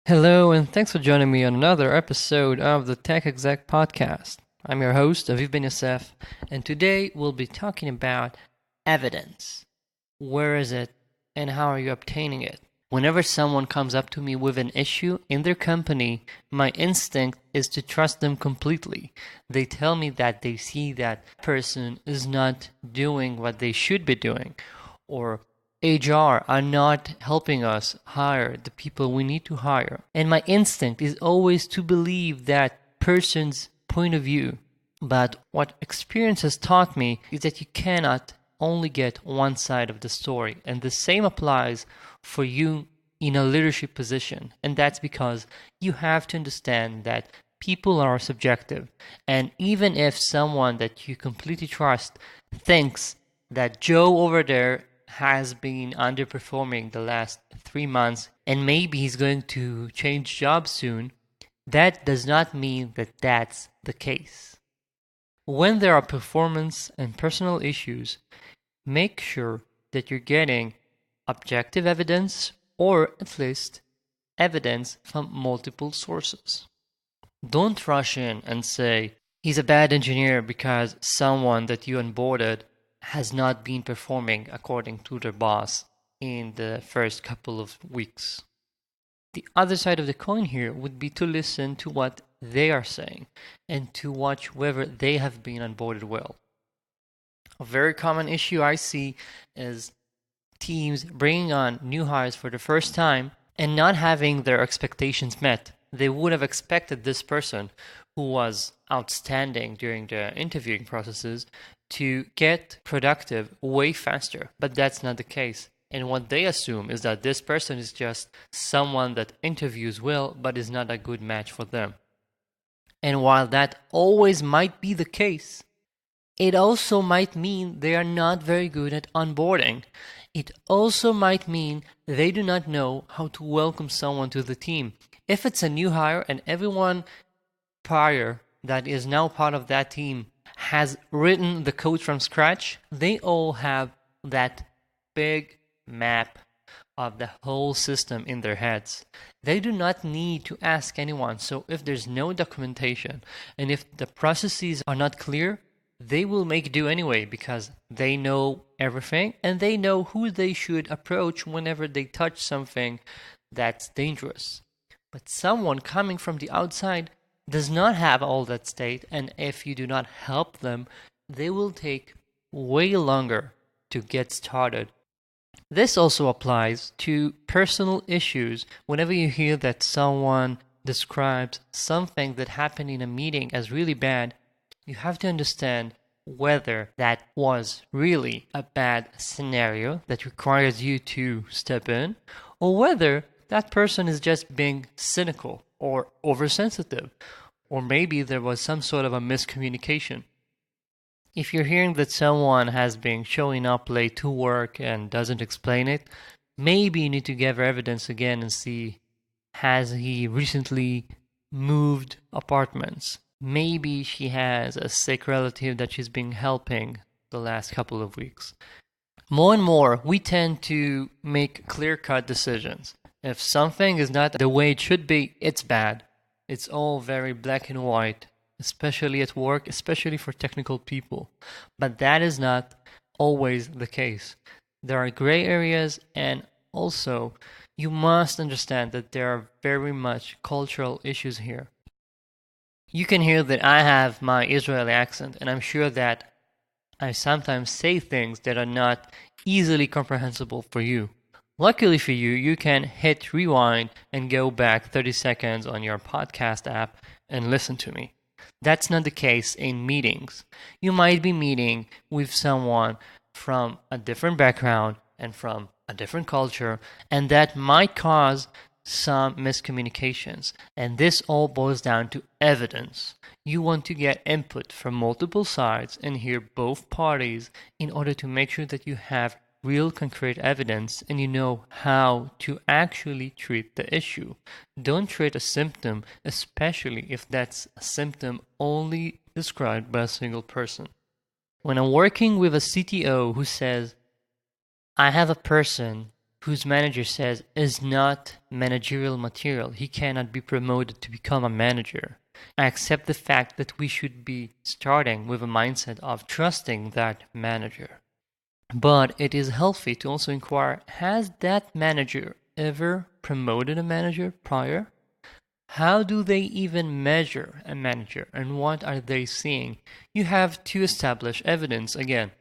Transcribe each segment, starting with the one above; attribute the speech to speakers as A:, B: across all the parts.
A: Hello, and thanks for joining me on another episode of the Tech Exec podcast. I'm your host, Aviv Ben-Yosef, and today we'll be talking about evidence. Where is it, and how are you obtaining it? Whenever someone comes up to me with an issue in their company, my instinct is to trust them completely. They tell me that they see that person is not doing what they should be doing, or HR are not helping us hire the people we need to hire. And my instinct is always to believe that person's point of view. But what experience has taught me is that you cannot only get one side of the story. And the same applies for you in a leadership position. And that's because you have to understand that people are subjective. And even if someone that you completely trust thinks that Joe over there has been underperforming the last 3 months and maybe he's going to change jobs soon, that does not mean that that's the case. When there are performance and personal issues, make sure that you're getting objective evidence or at least evidence from multiple sources. Don't rush in and say, he's a bad engineer because someone that you onboarded has not been performing according to their boss in the first couple of weeks. The other side of the coin here would be to listen to what they are saying and to watch whether they have been onboarded well. A very common issue I see is teams bringing on new hires for the first time and not having their expectations met. They would have expected this person who was outstanding during the interviewing processes to get productive way faster, but that's not the case. And what they assume is that this person is just someone that interviews well, but is not a good match for them. And while that always might be the case, it also might mean they are not very good at onboarding. It also might mean they do not know how to welcome someone to the team. If it's a new hire and everyone prior that is now part of that team has written the code from scratch, they all have that big map of the whole system in their heads. They do not need to ask anyone. So if there's no documentation and if the processes are not clear, they will make do anyway because they know everything and they know who they should approach whenever they touch something that's dangerous. But someone coming from the outside does not have all that state, and if you do not help them, they will take way longer to get started. This also applies to personal issues. Whenever you hear that someone describes something that happened in a meeting as really bad, you have to understand whether that was really a bad scenario that requires you to step in, or whether that person is just being cynical or oversensitive, or maybe there was some sort of a miscommunication. If you're hearing that someone has been showing up late to work and doesn't explain it, maybe you need to gather evidence again and see, has he recently moved apartments? Maybe she has a sick relative that she's been helping the last couple of weeks. More and more, we tend to make clear-cut decisions. If something is not the way it should be, it's bad. It's all very black and white, especially at work, especially for technical people. But that is not always the case. There are gray areas, and also you must understand that there are very much cultural issues here. You can hear that I have my Israeli accent, and I'm sure that I sometimes say things that are not easily comprehensible for you. Luckily for you, you can hit rewind and go back 30 seconds on your podcast app and listen to me. That's not the case in meetings. You might be meeting with someone from a different background and from a different culture, and that might cause some miscommunications. And this all boils down to evidence. You want to get input from multiple sides and hear both parties in order to make sure that you have real concrete evidence and you know how to actually treat the issue. Don't treat a symptom, especially if that's a symptom only described by a single person. When I'm working with a CTO who says, I have a person whose manager says is not managerial material. He cannot be promoted to become a manager. I accept the fact that we should be starting with a mindset of trusting that manager. But it is healthy to also inquire, has that manager ever promoted a manager prior? How do they even measure a manager, and what are they seeing? You have to establish evidence again.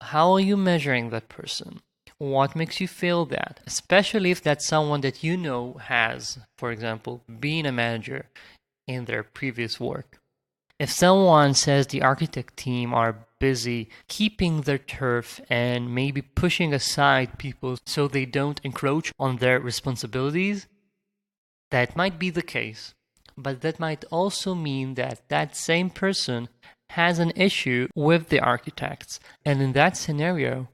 A: How are you measuring that person? What makes you feel that? Especially if that's someone that you know has, for example, been a manager in their previous work. If someone says the architect team are busy keeping their turf and maybe pushing aside people so they don't encroach on their responsibilities, that might be the case. But that might also mean that that same person has an issue with the architects. And in that scenario,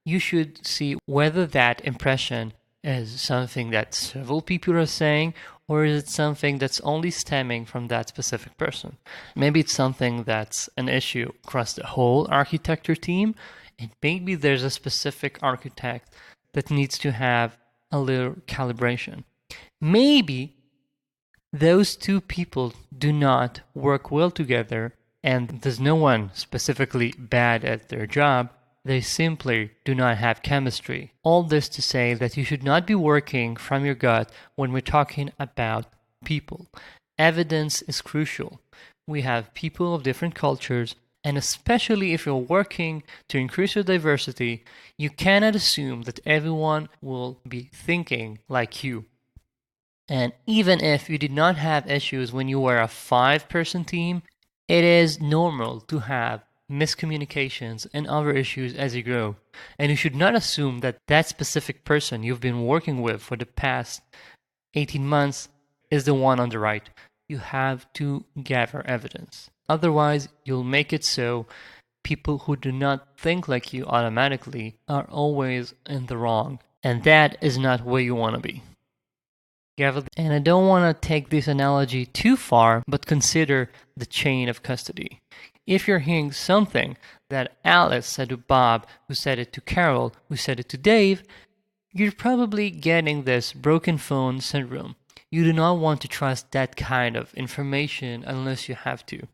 A: you should see whether that impression is something that several people are saying, or is it something that's only stemming from that specific person? Maybe it's something that's an issue across the whole architecture team, and maybe there's a specific architect that needs to have a little calibration. Maybe those two people do not work well together, and there's no one specifically bad at their job. They simply do not have chemistry. All this to say that you should not be working from your gut when we're talking about people. Evidence is crucial. We have people of different cultures, and especially if you're working to increase your diversity, you cannot assume that everyone will be thinking like you. And even if you did not have issues when you were a 5-person team, it is normal to have miscommunications and other issues as you grow. And you should not assume that that specific person you've been working with for the past 18 months is the one on the right. You have to gather evidence. Otherwise, you'll make it so people who do not think like you automatically are always in the wrong. And that is not where you want to be. And I don't want to take this analogy too far, but consider the chain of custody. If you're hearing something that Alice said to Bob, who said it to Carol, who said it to Dave, you're probably getting this broken phone syndrome. You do not want to trust that kind of information unless you have to.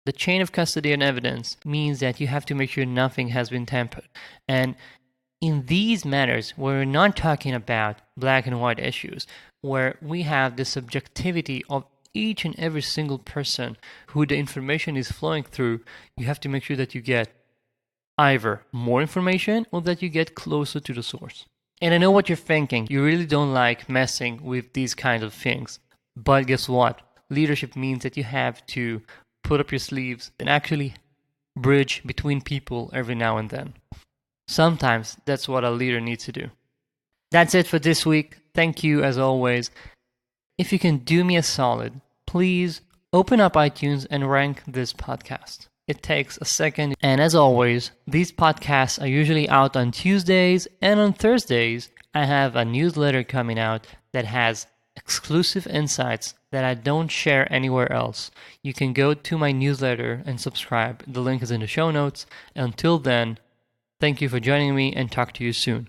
A: The chain of custody and evidence means that you have to make sure nothing has been tampered. And in these matters, we're not talking about black and white issues, where we have the subjectivity of each and every single person who the information is flowing through. You have to make sure that you get either more information or that you get closer to the source. And I know what you're thinking. You really don't like messing with these kinds of things. But guess what? Leadership means that you have to put up your sleeves and actually bridge between people every now and then. Sometimes that's what a leader needs to do. That's it for this week. Thank you as always. If you can do me a solid, please open up iTunes and rank this podcast. It takes a second. And as always, these podcasts are usually out on Tuesdays, and on Thursdays, I have a newsletter coming out that has exclusive insights that I don't share anywhere else. You can go to my newsletter and subscribe. The link is in the show notes. Until then, thank you for joining me, and talk to you soon.